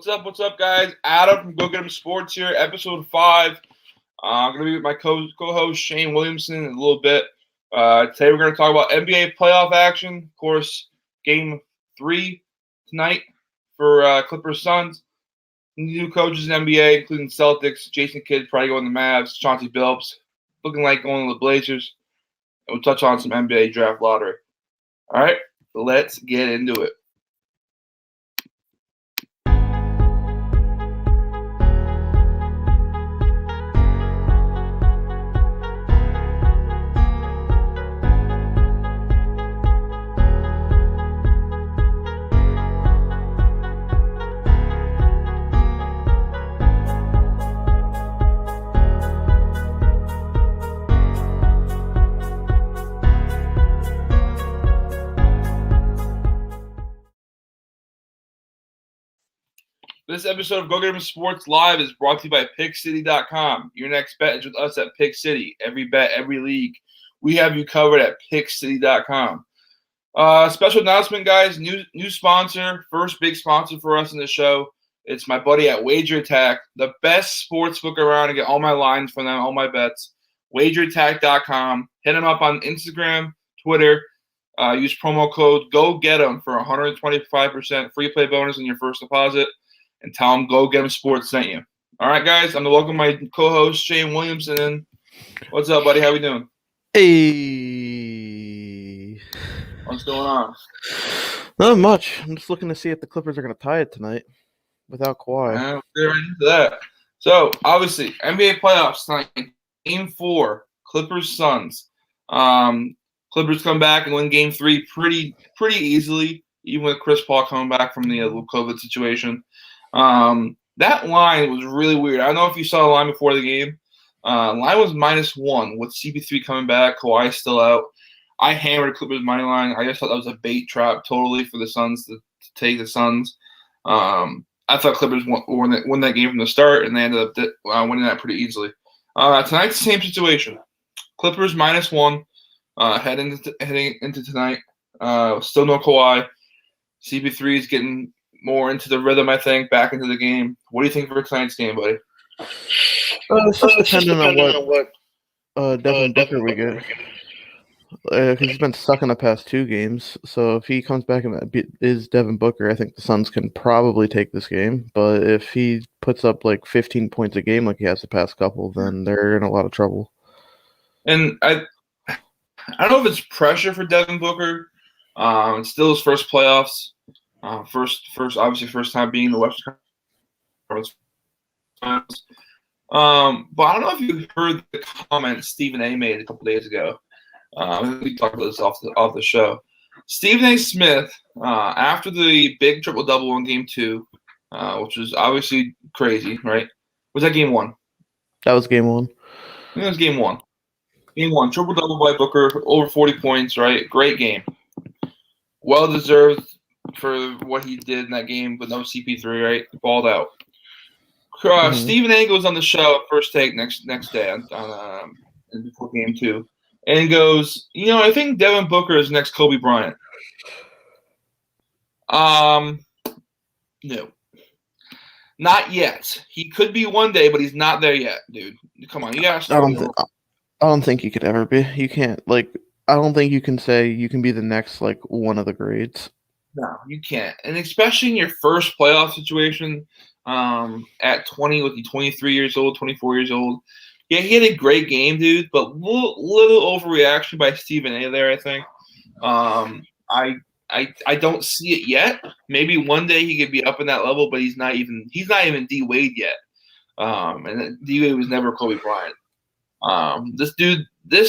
What's up, guys? Adam from GoGetEmSports here, episode 5. I'm going to be with my co-host Shane Williamson in a little bit. Today we're going to talk about NBA playoff action. Of course, Game 3 tonight for Clippers Suns. New coaches in NBA, including Celtics. Jason Kidd probably going to the Mavs. Chauncey Billups looking like going to the Blazers. And we'll touch on some NBA draft lottery. All right, let's get into it. This episode of GoGetEmSports Live is brought to you by PickCity.com. Your next bet is with us at Pick City. Every bet, every league. We have you covered at PickCity.com. Special announcement, guys. New sponsor. First big sponsor for us in the show. It's my buddy at Wager Attack. The best sportsbook around to get all my lines from them, all my bets. WagerAttack.com. Hit them up on Instagram, Twitter. Use promo code GoGetEm for 125% free play bonus on your first deposit. and tell them GoGetEmSports sent you. All right, guys. I'm going to welcome my co-host, Shane Williamson. What's up, buddy? How we doing? Hey. What's going on? Not much. I'm just looking to see if the Clippers are going to tie it tonight without Kawhi. We'll get right into that. So, obviously, NBA playoffs tonight. Game 4, Clippers-Suns. Clippers come back and win Game 3 pretty easily, even with Chris Paul coming back from the COVID situation. That line was really weird. I don't know if you saw the line before the game. Line was -1 with CP3 coming back, Kawhi still out. I hammered Clippers money line. I just thought that was a bait trap totally for the Suns to take the Suns. I thought Clippers won that game from the start, and they ended up winning that pretty easily. Tonight's the same situation. Clippers -1 heading into tonight. Still no Kawhi. CP3 is getting more into the rhythm, I think, back into the game. What do you think for tonight's game, buddy? It's just depending on what Devin Booker we get. Because he's been stuck in the past 2 games. So if he comes back and is Devin Booker, I think the Suns can probably take this game. But if he puts up like 15 points a game like he has the past couple, then they're in a lot of trouble. And I don't know if it's pressure for Devin Booker. It's still his first playoffs. Obviously first time being in the Western Conference. But I don't know if you heard the comment Stephen A. made a couple days ago. We talked about this off the show. Stephen A. Smith, after the big triple-double in Game 2, which was obviously crazy, right? Was that Game 1? That was Game 1. I think it was Game 1. Game 1, triple-double by Booker, over 40 points, right? Great game. Well-deserved for what he did in that game with no CP3, right? Balled out. Stephen A. goes on the show at First Take next day on before Game 2. And goes, I think Devin Booker is next Kobe Bryant. No. Not yet. He could be one day, but he's not there yet, dude. Come on, you gotta start. I don't think you could ever be. You can't, I don't think you can say you can be the next, one of the greats. No, you can't. And especially in your first playoff situation, at 20, with you 23 years old, 24 years old. Yeah, he had a great game, dude, but little overreaction by Stephen A. there, I think. I don't see it yet. Maybe one day he could be up in that level, but he's not even D Wade yet. And D Wade was never Kobe Bryant. This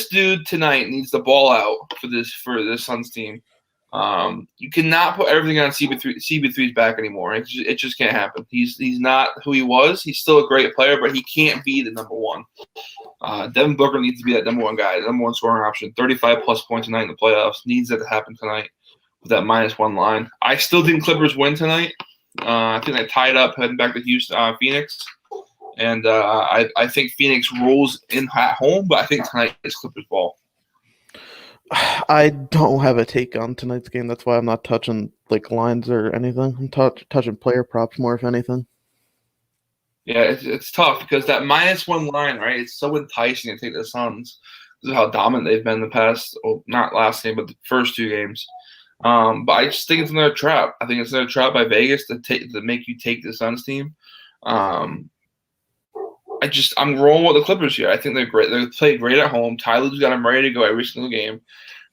dude tonight needs the ball out for this Suns team. You cannot put everything on CB3's back anymore. It just can't happen. He's not who he was. He's still a great player, but he can't be the number one. Devin Booker needs to be that number one guy, the number one scoring option. 35-plus points tonight in the playoffs. Needs that to happen tonight with that -1 line. I still think Clippers win tonight. I think they tied up heading back to Phoenix. And I think Phoenix rolls in at home, but I think tonight is Clippers ball. I don't have a take on tonight's game. That's why I'm not touching lines or anything. I'm touching player props more, if anything. Yeah, it's tough because that -1 line, right? It's so enticing to take the Suns. This is how dominant they've been the past, not last game, but the first 2 games. But I just think it's another trap. I think it's another trap by Vegas to make you take the Suns team. I'm rolling with the Clippers here. I think they're great. They play great at home. Tyler's got them ready to go every single game.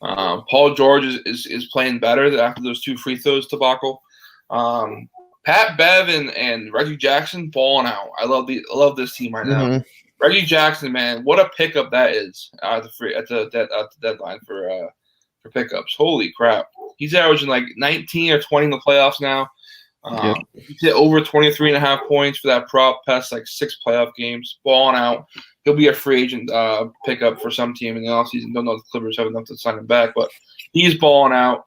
Paul George is playing better after those 2 free throws debacle. Pat Bev and Reggie Jackson balling out. I love this team right now. Reggie Jackson, man, what a pickup that is at the deadline for pickups. Holy crap! He's averaging 19 or 20 in the playoffs now. He hit over 23.5 points for that prop past 6 playoff games. Balling out. He'll be a free agent pickup for some team in the offseason. Don't know if the Clippers have enough to sign him back, but he's balling out.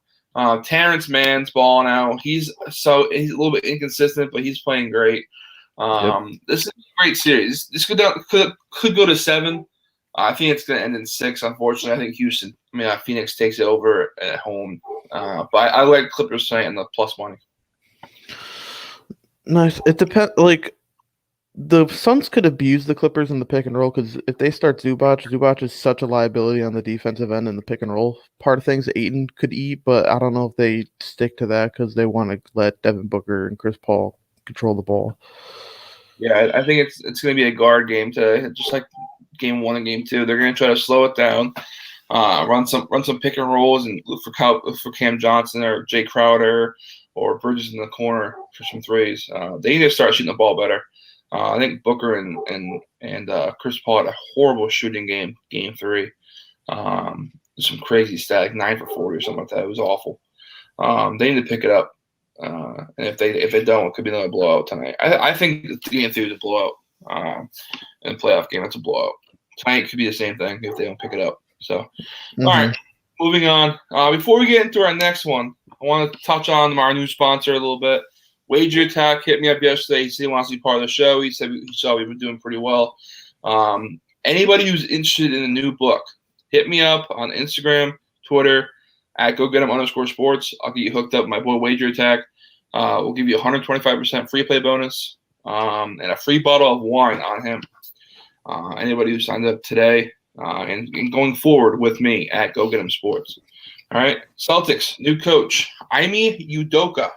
Terrence Mann's balling out. He's a little bit inconsistent, but he's playing great. This is a great series. This could go to 7. I think it's going to end in 6. Unfortunately, I think Phoenix takes it over at home. But I like Clippers tonight and the plus money. Nice. It depends. The Suns could abuse the Clippers in the pick and roll because if they start Zubac is such a liability on the defensive end in the pick and roll part of things. Ayton could eat, but I don't know if they stick to that because they want to let Devin Booker and Chris Paul control the ball. Yeah, I think it's going to be a guard game today, just like game 1 and game 2. They're going to try to slow it down, run some pick and rolls, and look for Cam Johnson or Jay Crowder or Bridges in the corner for some threes. They need to start shooting the ball better. I think Booker and Chris Paul had a horrible shooting game 3. Some crazy stat, like 9 for 40 or something like that. It was awful. They need to pick it up. And if they don't, it could be another blowout tonight. I think game 3 is a blowout. In a playoff game, it's a blowout. Tonight could be the same thing if they don't pick it up. So, all right, moving on. Before we get into our next one, I want to touch on our new sponsor a little bit. Wager Attack hit me up yesterday. He said he wants to be part of the show. He said he saw we've been doing pretty well. Anybody who's interested in a new book, hit me up on Instagram, Twitter, at GoGetEm_sports. I'll get you hooked up with my boy Wager Attack. We'll give you 125% free play bonus and a free bottle of wine on him. Anybody who signed up today and going forward with me at GoGetEmSports. All right, Celtics, new coach, Ime Udoka.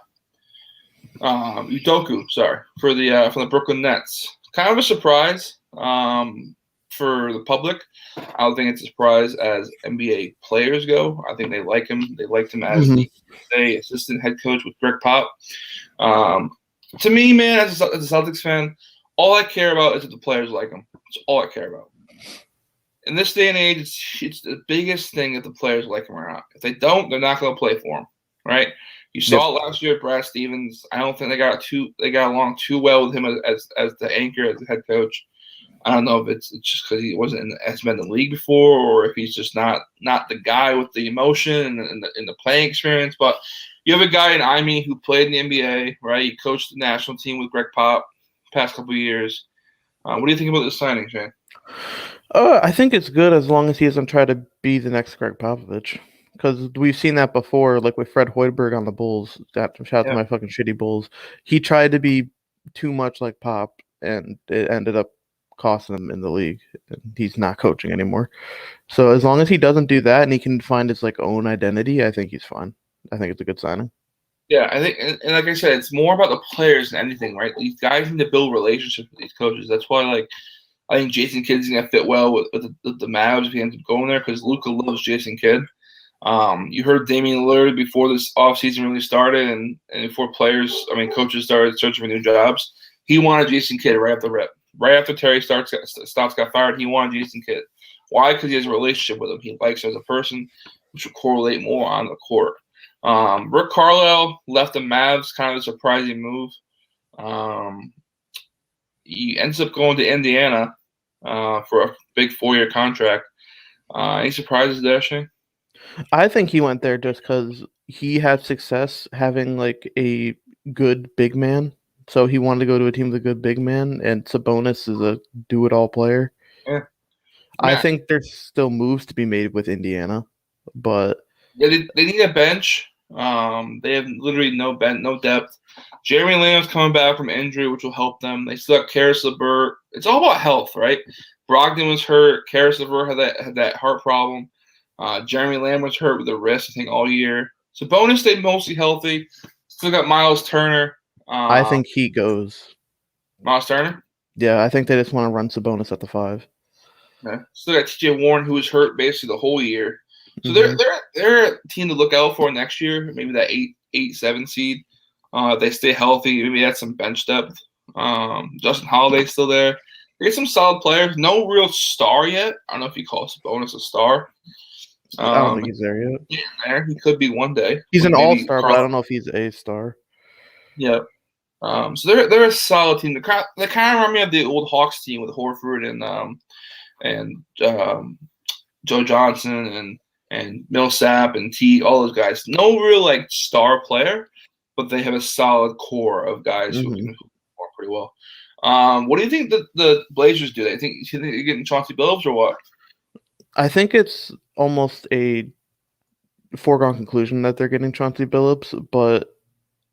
Udoku, sorry, for the from the Brooklyn Nets. Kind of a surprise for the public. I don't think it's a surprise as NBA players go. I think they like him. They liked him as the assistant head coach with Greg Pop. To me, man, as a Celtics fan, all I care about is that the players like him. That's all I care about. In this day and age, it's the biggest thing that the players like him or not. If they don't, they're not going to play for him, right? You saw it last year with Brad Stevens. I don't think they got along too well with him as the anchor, as the head coach. I don't know if it's just because he hasn't been in the league before, or if he's just not the guy with the emotion and the playing experience. But you have a guy in Ime who played in the NBA, right? He coached the national team with Greg Pop past couple of years. What do you think about this signing, Shane? I think it's good as long as he doesn't try to be the next Greg Popovich. Because we've seen that before, like with Fred Hoiberg on the Bulls. Shout out to my fucking shitty Bulls. He tried to be too much like Pop, and it ended up costing him in the league. And he's not coaching anymore. So as long as he doesn't do that and he can find his own identity, I think he's fine. I think it's a good signing. Yeah, I think, and like I said, it's more about the players than anything, right? These guys need to build relationships with these coaches. That's why, I think Jason Kidd's gonna fit well with the Mavs if he ends up going there because Luka loves Jason Kidd. You heard Damian Lillard before this offseason really started and before coaches started searching for new jobs. He wanted Jason Kidd right off the rip. Right after Terry Stotts got fired, he wanted Jason Kidd. Why? Because he has a relationship with him. He likes him as a person, which will correlate more on the court. Rick Carlisle left the Mavs, kind of a surprising move. He ends up going to Indiana for a big 4-year contract. Any surprises there, Shane? I think he went there just because he had success having a good big man. So he wanted to go to a team with a good big man, and Sabonis is a do-it-all player. Yeah. I think there's still moves to be made with Indiana, but they need a bench. They have literally no depth. Jeremy Lamb's coming back from injury, which will help them. They still got Karis LeVert. It's all about health, right? Brogdon was hurt. Karis LeVert had that heart problem. Jeremy Lamb was hurt with a wrist, I think, all year. Sabonis stayed mostly healthy. Still got Miles Turner. I think he goes. Miles Turner? Yeah, I think they just want to run Sabonis at the 5. Okay. Still got T.J. Warren, who was hurt basically the whole year. So they're a team to look out for next year. Maybe that 8-7 seed. If they stay healthy, maybe that's some bench depth. Justin Holiday's still there. They get some solid players. No real star yet. I don't know if you call Sabonis a star. I don't think he's there yet. Yeah, he could be one day. He's an all-star, but I don't know if he's a star. Yeah. So they're a solid team. They kind of remind me of the old Hawks team with Horford and Joe Johnson and Millsap and T, all those guys. No real star player, but they have a solid core of guys who can perform pretty well. What do you think the Blazers do? Do you think they're getting Chauncey Billups or what? I think it's almost a foregone conclusion that they're getting Chauncey Billups, but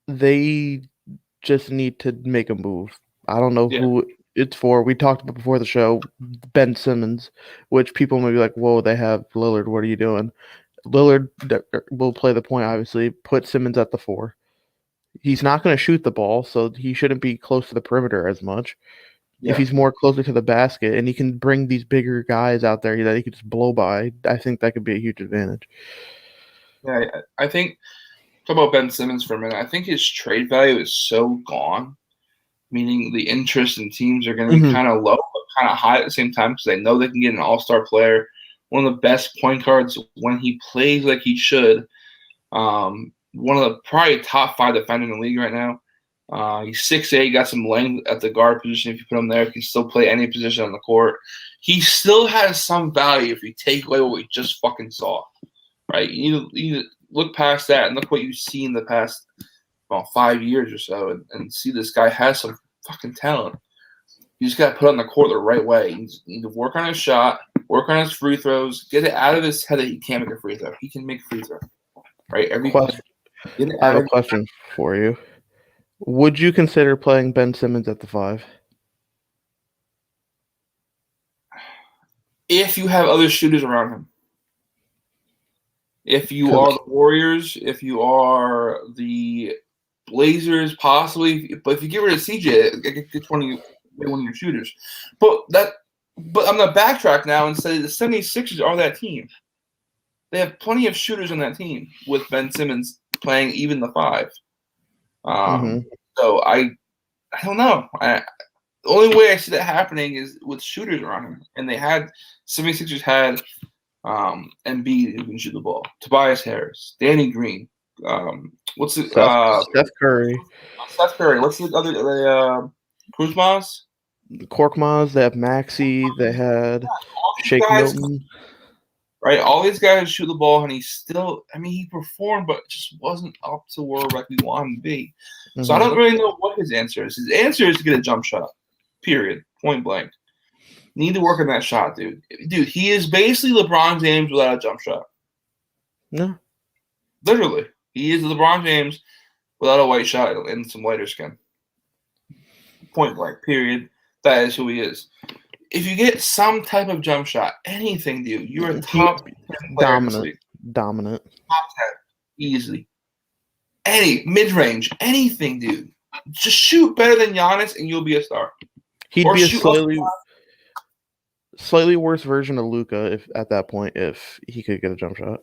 they just need to make a move. I don't know who it's for. We talked about before the show, Ben Simmons, which people may be like, whoa, they have Lillard. What are you doing? Lillard will play the point, obviously. Put Simmons at the 4. He's not going to shoot the ball, so he shouldn't be close to the perimeter as much. Yeah. If he's more closer to the basket and he can bring these bigger guys out there that he could just blow by, I think that could be a huge advantage. Yeah, I think talk about Ben Simmons for a minute. I think his trade value is so gone, meaning the interest in teams are going to be kind of low, but kind of high at the same time because they know they can get an all-star player, one of the best point guards when he plays like he should. One of the probably top 5 defenders in the league right now. He's 6'8", got some length at the guard position. If you put him there, he can still play any position on the court. He still has some value if you take away what we just fucking saw, right? You need to look past that and look what you've seen the past 5 years or so and see this guy has some fucking talent. You just got to put it on the court the right way. You need to work on his shot, work on his free throws, get it out of his head that he can't make a free throw. He can make a free throw, right? I have a question for you. Would you consider playing Ben Simmons at the 5? If you have other shooters around him. If you are the Warriors, if you are the Blazers, possibly. But if you get rid of CJ, it gets one of your shooters. But I'm going to backtrack now and say the 76ers are that team. They have plenty of shooters on that team with Ben Simmons playing even the 5. So I don't know. The only way I see that happening is with shooters around him. And 76ers had Embiid who can shoot the ball, Tobias Harris, Danny Green. Steph Curry. Steph Curry. What's the other? Kuzma's? Korkmaz. They have Maxey. They had Shake Milton. Right, all these guys shoot the ball, and he performed, but just wasn't up to where we want him to be. So I don't really know what his answer is. His answer is to get a jump shot, period, point blank. Need to work on that shot, dude. Dude, he is basically LeBron James without a jump shot. No. Literally. He is LeBron James without a white shot and some lighter skin. Point blank, period. That is who he is. If you get some type of jump shot, anything, dude, you're a top 10 player in this league. Dominant. Top 10. Easily. Any mid-range, anything, dude. Just shoot better than Giannis and you'll be a star. He'd be a slightly worse version of Luka if he could get a jump shot.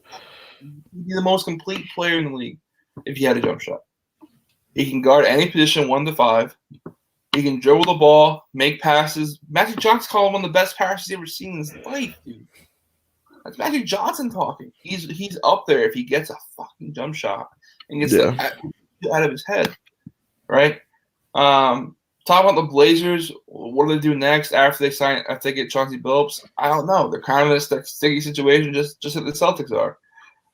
He'd be the most complete player in the league if he had a jump shot. He can guard any position 1 to 5. He can dribble the ball, make passes. Magic Johnson called him one of the best passers he's ever seen in his life, dude. That's Magic Johnson talking. He's up there if he gets a fucking jump shot and gets that out of his head, right? Talk about the Blazers. What do they do next after they get Chauncey Billups? I don't know. They're kind of in a sticky situation, just like the Celtics are.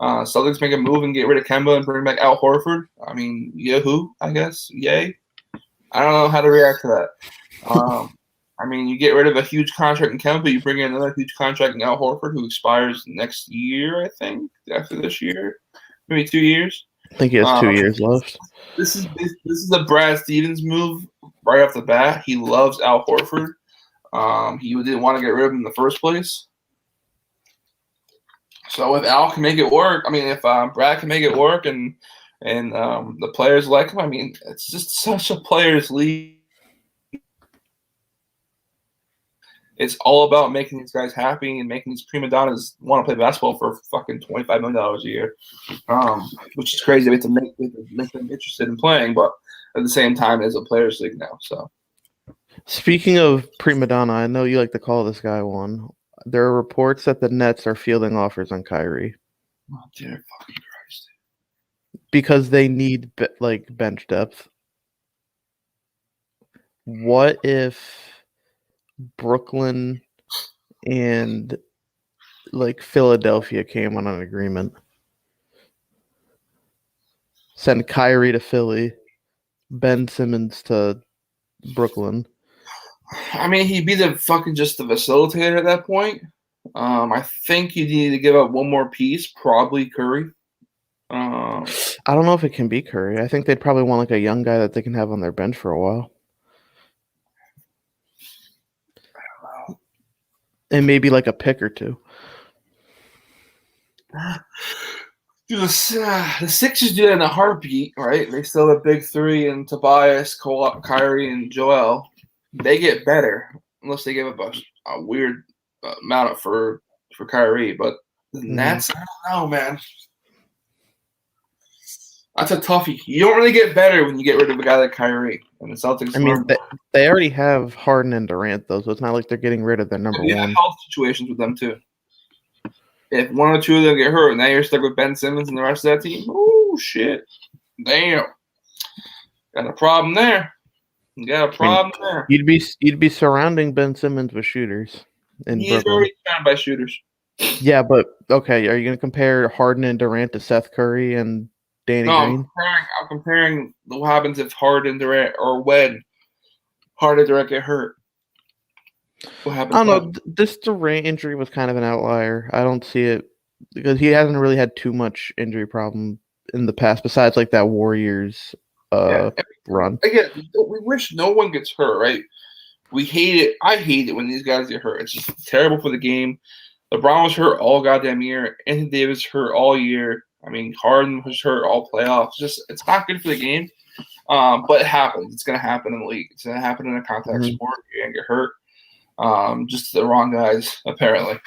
Celtics make a move and get rid of Kemba and bring back Al Horford. I mean, yahoo, I guess. Yay. I don't know how to react to that. I mean, you get rid of a huge contract in Kemba, you bring in another huge contract in Al Horford, who expires next year, I think, after this year, maybe 2 years. I think he has 2 years left. This is a Brad Stevens move right off the bat. He loves Al Horford. He didn't want to get rid of him in the first place. So if Al can make it work, I mean, if Brad can make it work and the players like him, I mean, it's just such a players' league. It's all about making these guys happy and making these prima donnas want to play basketball for fucking $25 million a year, which is crazy. We have to make them interested in playing, but at the same time, it's a players' league now. So, speaking of prima donna, I know you like to call this guy one. There are reports that the Nets are fielding offers on Kyrie. Oh, dear fucking Christ! Because they need bench depth. What if Brooklyn and Philadelphia came on an agreement? Send Kyrie to Philly, Ben Simmons to Brooklyn. I mean, he'd be just the facilitator at that point. I think you need to give up one more piece, probably Curry. I don't know if it can be Curry. I think they'd probably want a young guy that they can have on their bench for a while. And maybe a pick or two. Dude, the Sixers do that in a heartbeat, right? They still have big three and Tobias, Kyrie, and Joel. They get better unless they give up a weird amount for Kyrie. But the Nets, I don't know, man. That's a toughie. You don't really get better when you get rid of a guy like Kyrie. And the Celtics. I mean, they already have Harden and Durant, though, so it's not like they're getting rid of their number one. Health situations with them too. If one or two of them get hurt, now you're stuck with Ben Simmons and the rest of that team. Oh shit! Damn, got a problem there. You got a problem there. You'd be surrounding Ben Simmons with shooters. He's already surrounded by shooters. Yeah, but okay, are you going to compare Harden and Durant to Seth Curry and Danny Green? I'm comparing what happens if Harden, Durant, or when Harden, Durant get hurt. What happens? I don't know. This Durant injury was kind of an outlier. I don't see it because he hasn't really had too much injury problem in the past, besides like that Warriors run. Again, we wish no one gets hurt, right? We hate it. I hate it when these guys get hurt. It's just terrible for the game. LeBron was hurt all goddamn year. Anthony Davis hurt all year. I mean, Harden was hurt all playoffs. It's not good for the game. But it happens. It's going to happen in the league. It's going to happen in a contact sport. You're going to get hurt. Just the wrong guys, apparently.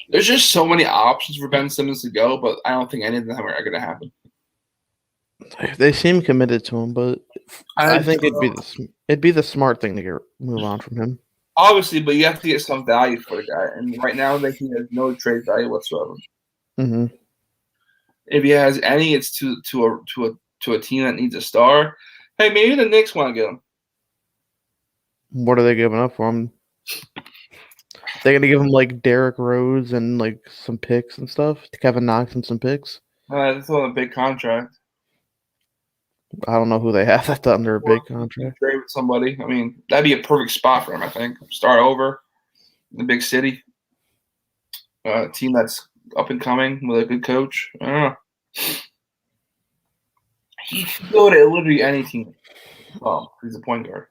There's just so many options for Ben Simmons to go, but I don't think any of them are going to happen. They seem committed to him, but I think it'd be the smart thing to move on from him. Obviously, but you have to get some value for the guy, and right now he has no trade value whatsoever. Mm-hmm. If he has any, it's to a team that needs a star. Hey, maybe the Knicks want to get him. What are they giving up for him? They're gonna give him like Derrick Rose and like some picks and stuff. Kevin Knox and some picks. That's on a big contract. I don't know who they have that's under a big contract. Trade with somebody. I mean, that'd be a perfect spot for him. I think start over in the big city. Team that's up and coming with a good coach. I don't know. He can go to literally any team. Well, he's a point guard.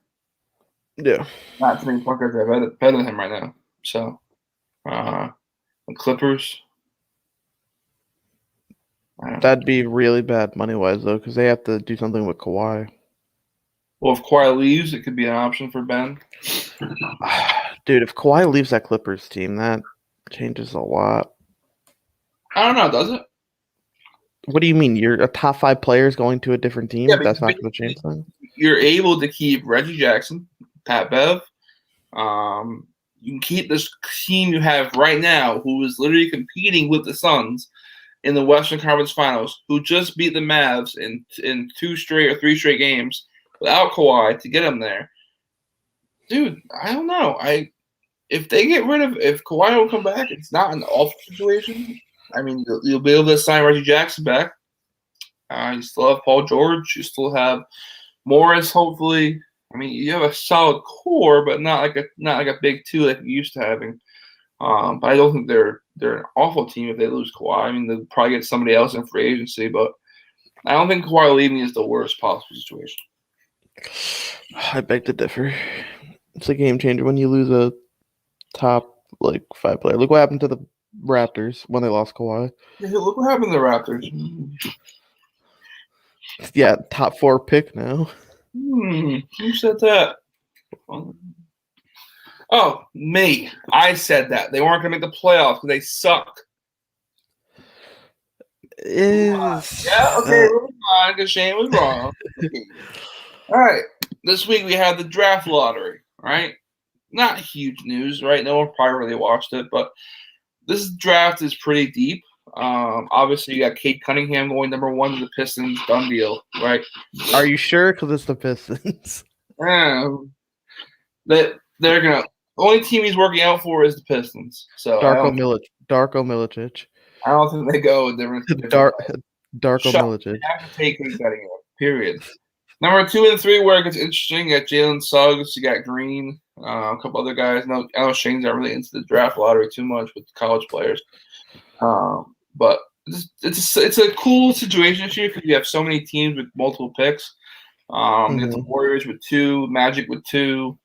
Yeah. Not too many point guards are better than him right now. So, the Clippers. That'd be really bad money-wise, though, because they have to do something with Kawhi. Well, if Kawhi leaves, it could be an option for Ben. Dude, if Kawhi leaves that Clippers team, that changes a lot. I don't know, does it? What do you mean? You're a top 5 players going to a different team? Yeah, that's not going to change things? You're able to keep Reggie Jackson, Pat Bev. You can keep this team you have right now, who is literally competing with the Suns in the Western Conference Finals, who just beat the Mavs in 2 straight or 3 straight games without Kawhi to get them there. Dude, I don't know. If Kawhi will come back, it's not an awful situation. I mean, you'll be able to sign Reggie Jackson back. You still have Paul George. You still have Morris, hopefully. I mean, you have a solid core, but not like a big 2 like you used to having. But I don't think they're an awful team if they lose Kawhi. I mean, they'll probably get somebody else in free agency, but I don't think Kawhi leaving is the worst possible situation. I beg to differ. It's a game changer when you lose a top 5 player. Look what happened to the Raptors when they lost Kawhi. Yeah, look what happened to the Raptors. Yeah, top 4 pick now. Who said that? Oh, me. I said that. They weren't going to make the playoffs because they suck. Yeah, okay, we're fine because Shane was wrong. All right. This week we have the draft lottery, right? Not huge news, right? No one probably really watched it, but this draft is pretty deep. Obviously, you got Kate Cunningham going number 1 to the Pistons. Done deal, right? Are you sure? Because it's the Pistons. They're going to – the only team he's working out for is the Pistons. So Darko Milicic. I don't think they go with different. Darko Milicic. You have to take Kate Cunningham, period. Number 2 and 3, where it gets interesting, you got Jalen Suggs, you got Green, a couple other guys. I know Shane's not really into the draft lottery too much with college players. But it's a cool situation here because you have so many teams with multiple picks. You have the Warriors with 2, Magic with 2.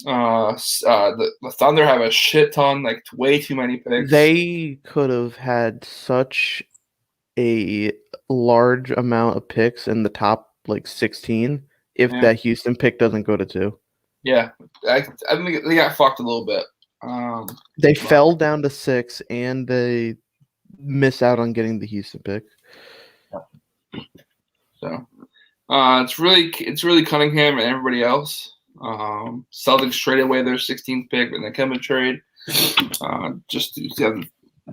The Thunder have a shit ton, like way too many picks. They could have had such a large amount of picks in the top 16 if that Houston pick doesn't go to 2. Yeah, I think they got fucked a little bit. They fell down to 6 and they miss out on getting the Houston pick. So it's really Cunningham and everybody else. Celtics traded away their 16th pick in the Kemba trade, just to have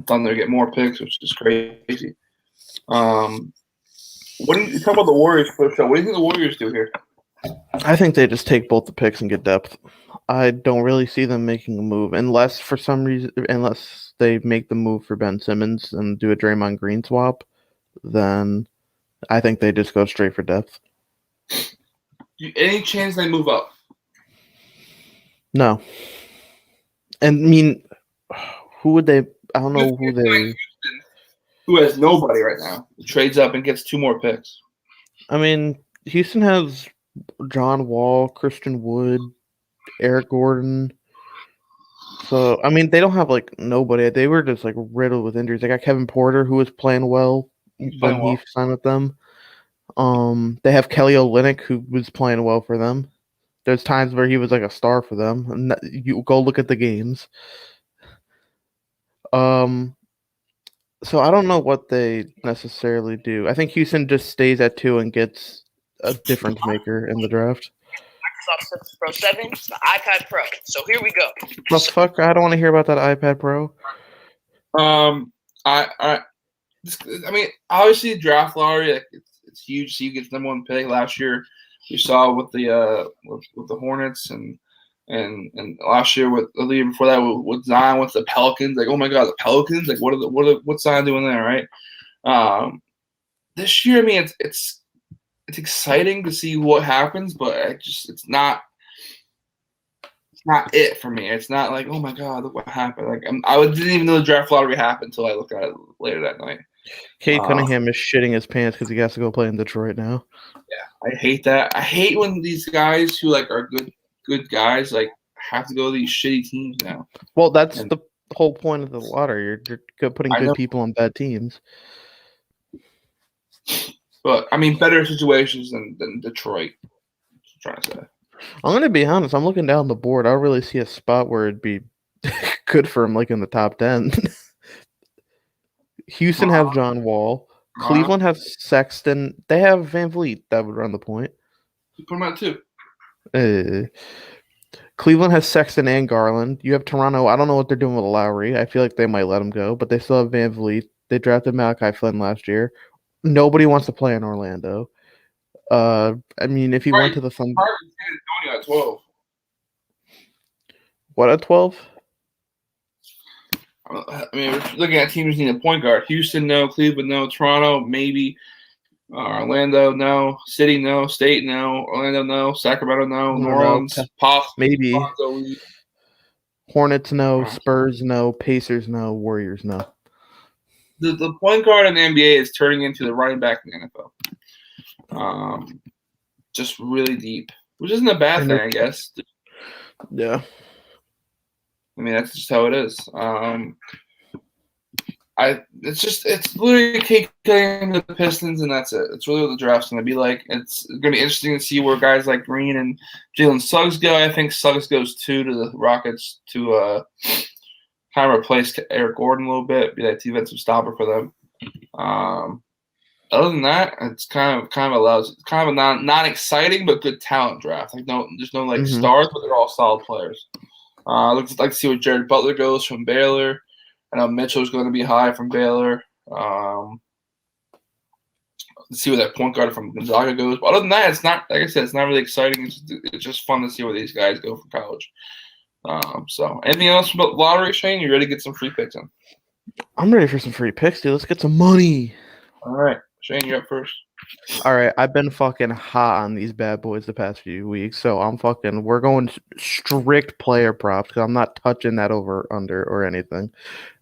Thunder get more picks, which is crazy. What do you talk about the Warriors for the show? What do you think the Warriors do here? I think they just take both the picks and get depth. I don't really see them making a move unless they make the move for Ben Simmons and do a Draymond Green swap. Then I think they just go straight for depth. Any chance they move up? No. And I mean, who would they? I don't know who they. Who has nobody right now? Trades up and gets 2 more picks. I mean, Houston has John Wall, Christian Wood, Eric Gordon. So I mean, they don't have nobody. They were just riddled with injuries. They got Kevin Porter, who was playing well he signed with them. They have Kelly Olynyk, who was playing well for them. There's times where he was a star for them. And you go look at the games. So I don't know what they necessarily do. I think Houston just stays at 2 and gets a difference maker in the draft. Microsoft Surface Pro 7, it's the iPad Pro. So here we go. Motherfucker, I don't want to hear about that iPad Pro. I mean, obviously draft lottery, it's huge. So you get the number 1 pick last year. We saw with the Hornets and last year with the year before that with Zion with the Pelicans. Oh my God, the Pelicans! What's Zion doing there, right? This year, I mean, it's exciting to see what happens, but it's not it for me. It's not oh my God, look what happened. Didn't even know the draft lottery happened until I looked at it later that night. Cade Cunningham is shitting his pants because he has to go play in Detroit now. Yeah, I hate that. I hate when these guys who are good guys have to go to these shitty teams now. Well, that's the whole point of the lottery. You're putting good people on bad teams. But I mean, better situations than Detroit. I'm trying to say. I'm gonna be honest. I'm looking down the board. I don't really see a spot where it'd be good for him, in the top 10. Houston has John Wall. Cleveland has Sexton. They have Van Vliet that would run the point. You put him out too. Cleveland has Sexton and Garland. You have Toronto. I don't know what they're doing with Lowry. I feel like they might let him go, but they still have Van Vliet. They drafted Malachi Flynn last year. Nobody wants to play in Orlando. I mean, if he went to the Thunder. At 12. What at 12? I mean, we're looking at teams needing a point guard. Houston, no. Cleveland, no. Toronto, maybe. Orlando, no. City, no. State, no. Orlando, no. Sacramento, no. New Orleans, possibly. Maybe. Hornets, no. Spurs, no. Pacers, no. Warriors, no. The point guard in the NBA is turning into the running back in the NFL. Just really deep, which isn't a bad thing, I guess. Yeah. I mean, that's just how it is. It's literally kicking the Pistons, and that's it. It's really what the draft's going to be like. It's going to be interesting to see where guys like Green and Jalen Suggs go. I think Suggs goes to the Rockets to kind of replace Eric Gordon a little bit, be that defensive stopper for them. Other than that, it's kind of a not exciting but good talent draft. There's no stars, but they're all solid players. Looks like to see where Jared Butler goes from Baylor. I know Mitchell's going to be high from Baylor. Let's see where that point guard from Gonzaga goes. But other than that, it's not, like I said, it's not really exciting. It's just fun to see where these guys go from college. So anything else about lottery, Shane? You ready to get some free picks in? I'm ready for some free picks, dude. Let's get some money. All right. Shane, you're up first. All right. I've been fucking hot on these bad boys the past few weeks. So we're going strict player props because I'm not touching that over under or anything.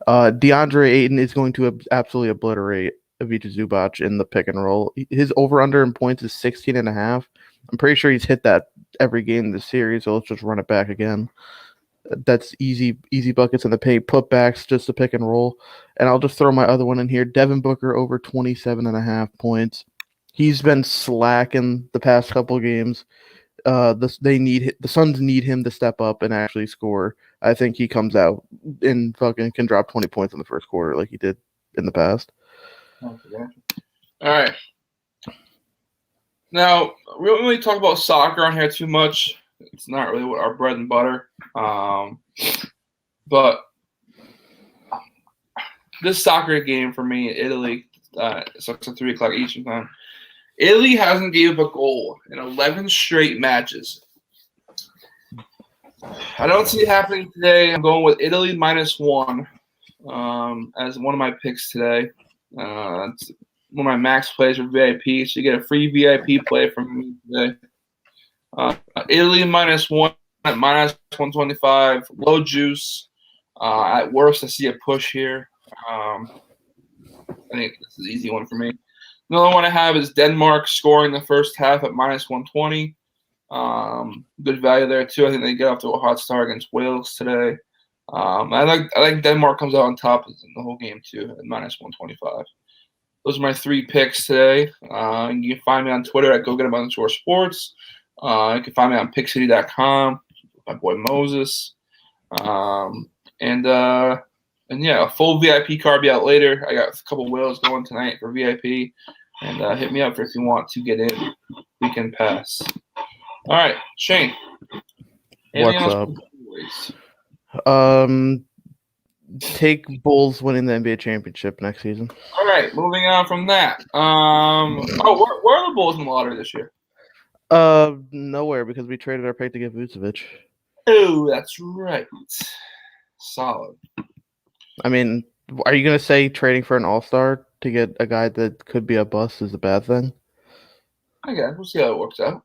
DeAndre Ayton is going to absolutely obliterate Ivica Zubac in the pick and roll. His over under in points is 16.5. I'm pretty sure he's hit that every game this series, so let's just run it back again. That's easy buckets in the paint, putbacks, just a pick and roll. And I'll just throw my other one in here. Devin Booker over 27.5 points. He's been slacking the past couple games. The Suns need him to step up and actually score. I think he comes out and fucking can drop 20 points in the first quarter like he did in the past. All right. Now, we don't really talk about soccer on here too much. It's not really our bread and butter. But this soccer game for me, Italy, starts at 3 o'clock Eastern time. Italy hasn't gave up a goal in 11 straight matches. I don't see it happening today. I'm going with Italy -1 as one of my picks today. It's one of my max plays for VIP, so you get a free VIP play from me today. Italy -1 at -125. Low juice. At worst, I see a push here. I think this is an easy one for me. Another one I have is Denmark scoring the first half at -120. Good value there too. I think they get off to a hot start against Wales today. I like Denmark comes out on top in the whole game too at -125. Those are my 3 picks today. You can find me on Twitter at GoGetEmSports. You can find me on PickCity.com. My boy Moses. And yeah, a full VIP card be out later. I got a couple whales going tonight for VIP. And hit me up if you want to get in weekend pass. All right, Shane. What's up? Take Bulls winning the NBA championship next season. All right, moving on from that. Where are the Bulls in the lottery this year? Nowhere because we traded our pick to get Vucevic. Oh, that's right. Solid. I mean, are you gonna say trading for an all-star to get a guy that could be a bust is a bad thing? I guess we'll see how it works out.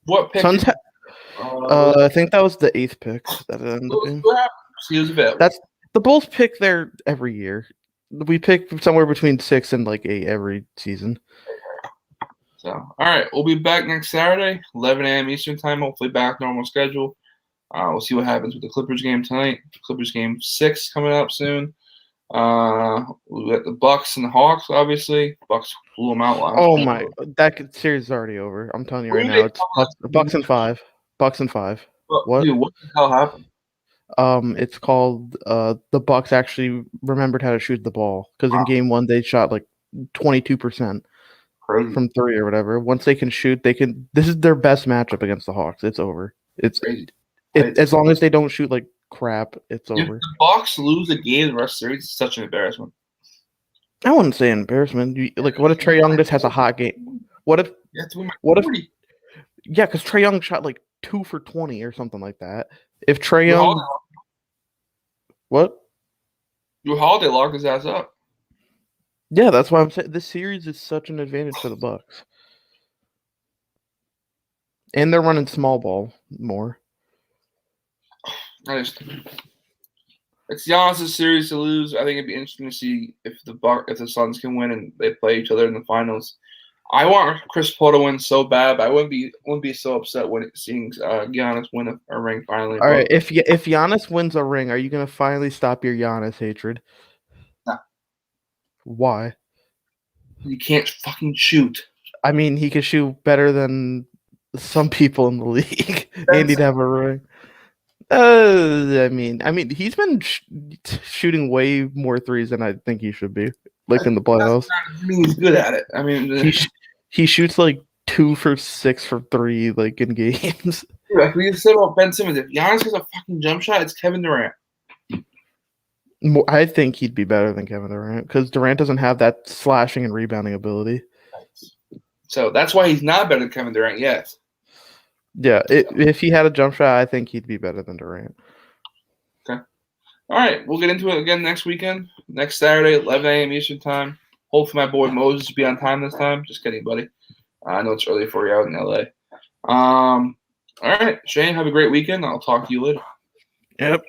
What pick? I think that was the 8th pick that it ended up being. See who's available. That's the Bulls pick there every year. We pick somewhere between 6 and 8 every season. So, all right, we'll be back next Saturday, 11 a.m. Eastern time. Hopefully, back normal schedule. We'll see what happens with the Clippers game tonight. Clippers game 6 coming up soon. We got the Bucks and the Hawks, obviously. Bucks blew them out last Oh my! That series is already over. I'm telling you right now, it's Bucks and 5. Bucks and 5. What? Dude, what the hell happened? It's called the Bucks actually remembered how to shoot the ball because in game 1 they shot 22% from 3 or whatever. Once they can shoot, they can. This is their best matchup against the Hawks. It's over. It's crazy. As long as they don't shoot like crap, it's over. If the Bucks lose a game the rest of the series, it's such an embarrassment. I wouldn't say embarrassment. What if Trae Young just has a hot game? What if? Yeah, because Trae Young shot 2 for 20 or something like that. If Trae Young, what? Drew Holiday locked his ass up. Yeah, that's why I'm saying this series is such an advantage for the Bucks, and they're running small ball more. It's Giannis' series to lose. I think it'd be interesting to see if the Suns can win and they play each other in the finals. I want Chris Paul to win so bad, but I wouldn't be so upset seeing Giannis win a ring finally. All right, if Giannis wins a ring, are you gonna finally stop your Giannis hatred? No. Why? He can't fucking shoot. I mean, he can shoot better than some people in the league, and he'd have a ring. I mean, he's been shooting way more threes than I think he should be, in the playoffs. I mean, he's good at it. I mean, he shoots 2 for 6 for 3 in games. Like we said about Ben Simmons, if Giannis has a fucking jump shot, it's Kevin Durant. I think he'd be better than Kevin Durant because Durant doesn't have that slashing and rebounding ability. So that's why he's not better than Kevin Durant yet. Yeah, if he had a jump shot, I think he'd be better than Durant. Okay. All right, we'll get into it again next weekend. Next Saturday, 11 a.m. Eastern time. Hopefully my boy Moses will be on time this time. Just kidding, buddy. I know it's early for you out in L.A. All right, Shane, have a great weekend. I'll talk to you later. Yep.